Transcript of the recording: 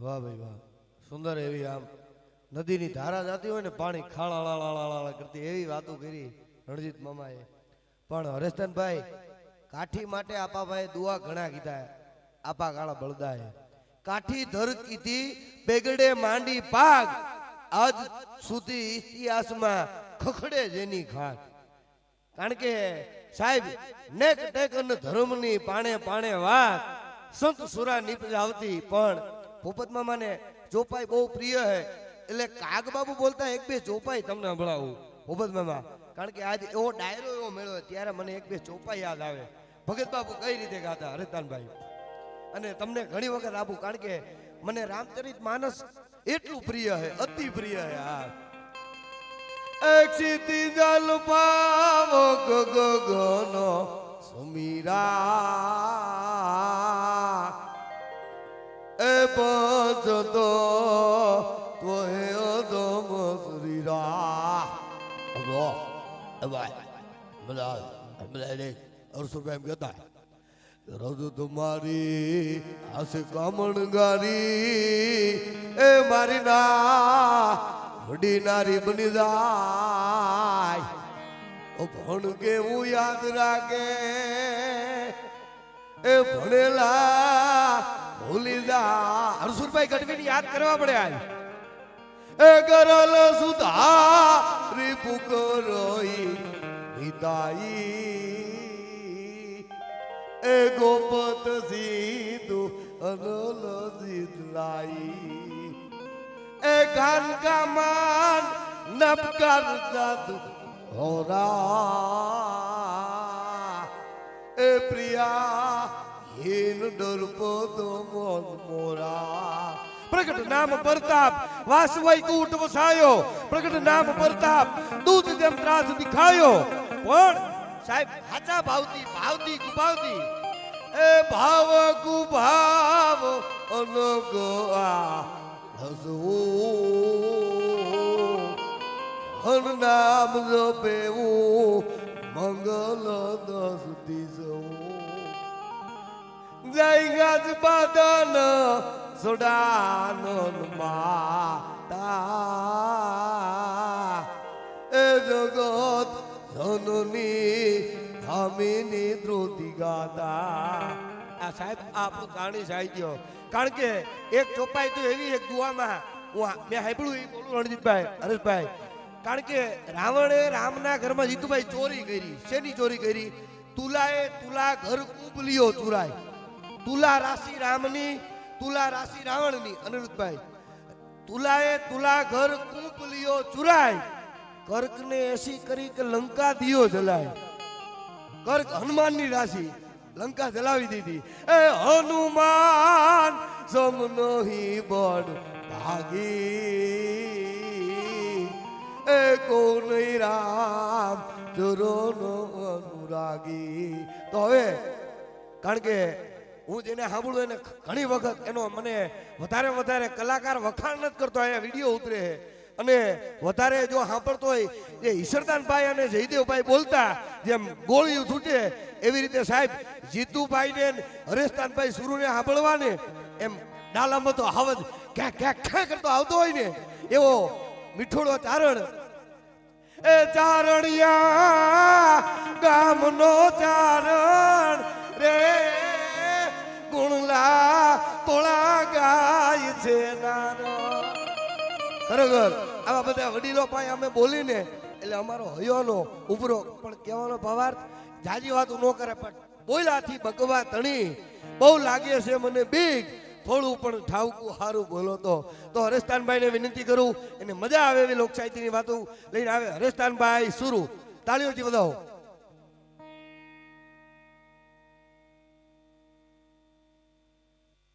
વાહ ભાઈ વાહ, સુંદર એવી આમ નદીની ધારા જાતી હોય ને પાણી ખાળા કરતી એવી વાતો કરી રણજીત મામાએ. પણ હરેશભાઈ કાઠી માટે આપાભાઈ દુઆ ઘણા કીધા. આપા કાળા બળદાએ કાઠી ધર કીધી બેગડે માંડી પાગ, આજ સુધી ઇતિહાસમાં ખખડે જેની ખાટ. કારણ કે સાહેબ નેક ટેક અને ધર્મની પાણે પાણે વાત સંત સુરા નીપજાવતી. પણ ભૂપત મામાને ચોપાઈ બહુ પ્રિય હે, એટલે કાગ બાબુ બોલતા એક બે ચોપાઈ તમને સંભળાવું ભૂપત મામા. કારણ કે આજ એવો ડાયરો એવો મેળવ્યો ત્યારે મને એક બે ચોપાઈ યાદ આવે. ભગત બાબુ કઈ રીતે ગાતા હરેતાનભાઈ, અને તમને ઘણી વખત આપું. કારણ કે મને રામચરિત માનસ એટલું પ્રિય હે, અતિ પ્રિય હે. હા, અક્ષિતી જલ પાવો ગગનો સમીરા, એ પંચતો તોય અધમ શ્રીરા. અબો અબાય બધા બધા અરસુભાઈ એમ કહેતા, રજ તમારી હાસે કામણ ગારી, એ મારી ના વડી નારી બની જાય. ઓ ભણ કેવું યાદ રાખે, એ ભણેલા ભૂલી જા. હરસુરભાઈ ગઢવીને યાદ કરવા પડે. આજ એ ગરલ સુધારી પુકરોઈ નિતાઈ, એ ગોપત સીધુ અનલ જીતલાઈ, એ ગાન કામાન નપકાર જાદુ હોરા, એ પ્રિયા હીન ડરપો તો મોન મોરા. પ્રગટ નામ પ્રતાપ વાસવાઈ કૂટ વસાયો, પ્રગટ નામ પ્રતાપ દૂધ જેમ ત્રાસ દિખાયો. પણ સાહેબ હાચા ભાવતી ભાવતી કુભાવતી, એ ભાવ કુભાવ અનગો આ હસવું, હન નામ જપેવું મંગલ દસ દીસવું, જય ગજ બદન સુડાનન માતા, એ જગત ધનની ધામીની ધ્રુતિ ગાતા. આ સાહેબ આપણું જાણી સાહિત્ય. કારણ કે એક ચોપાઈ તો એવી એક દુઆમાં હું મેં સાંભળ્યું એ બોલું રણજીતભાઈ હરેશભાઈ. કારણ કે રાવણે રામના ઘરમાં જીતુભાઈ ચોરી કરી. શેની ચોરી કરી? તુલાએ તુલા ઘર કુંભલિયો ચુરાય. તુલા રાશિ રામની, તુલા રાશિ રાવણની. અનિરુદ્ધભાઈ, તુલાએ તુલા ઘર કુંભલિયો ચુરાય, કર્કને એસી કરી કે લંકા દિયો જલાય. કર્ક હનુમાનની રાશિ, લંકા જલાવી દીધી. એ હનુમાન સમનો હી બળ ભાગી, એ કોણ રામ ચરોનો અનુરાગી. તો હવે કારણ કે હું જેને સાંભળું એને ઘણી વખત એનો મને વધારે કલાકાર વખાણ નથી કરતો. અહીંયા વિડીયો ઉતરે છે અને વધારે જો સાંભળતો હોય જે ઈશ્વરદાનભાઈ અને જયદેવભાઈ બોલતા જેમ ગોળીઓ છૂટે એવી રીતે સાહેબ જીતુભાઈ ને હરેશદાનભાઈ સુરુને સાંભળવાને એમ ડાલામાં તો આવજ ક્યાં ક્યાં કરતો આવતો હોય ને એવો મીઠોડો ચારણ. એ ચારણિયા ગામનો ચારણ રે, ગુણલા તોળા ગાય છે નારો. ખરેખર આવા બધા વડીલો પાસે અમે બોલીને એટલે અમારો હયોનો ઉભરો પણ કહેવાનો ભાવાર્થ જાજી વાતો ન કરે, પણ બોલાથી ભગવા તણી બહુ લાગે છે મને બીક. થોડું પણ ઠાવકું સારું બોલો તો હરેશદાનભાઈને વિનંતી કરું, એને મજા આવે એવી લોક સાહિત્યની વાતો લઈને આવે. હરેશદાનભાઈ સુરુ, તાળીઓથી વધાવો.